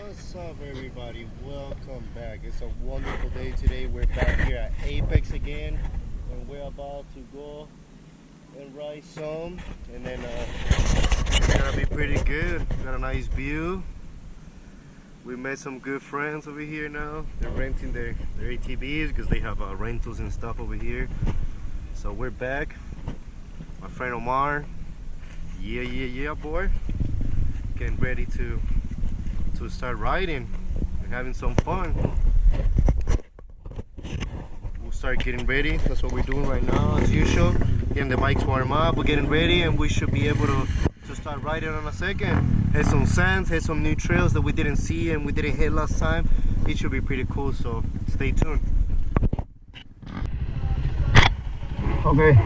What's up, everybody? Welcome back. It's a wonderful day today. We're back here at Apex again, and we're about to go and ride some, and then it's gonna be pretty good. Got a nice view. We met some good friends over here now. They're renting their ATVs because they have rentals and stuff over here. So we're back. My friend Omar, yeah, boy, getting ready to start riding and having some fun. We'll start getting ready. That's what we're doing right now, as usual. Getting the bikes warm up, we're getting ready, and we should be able to start riding on a second. Hit some sands, hit some new trails that we didn't see and we didn't hit last time. It should be pretty cool, so stay tuned. Okay.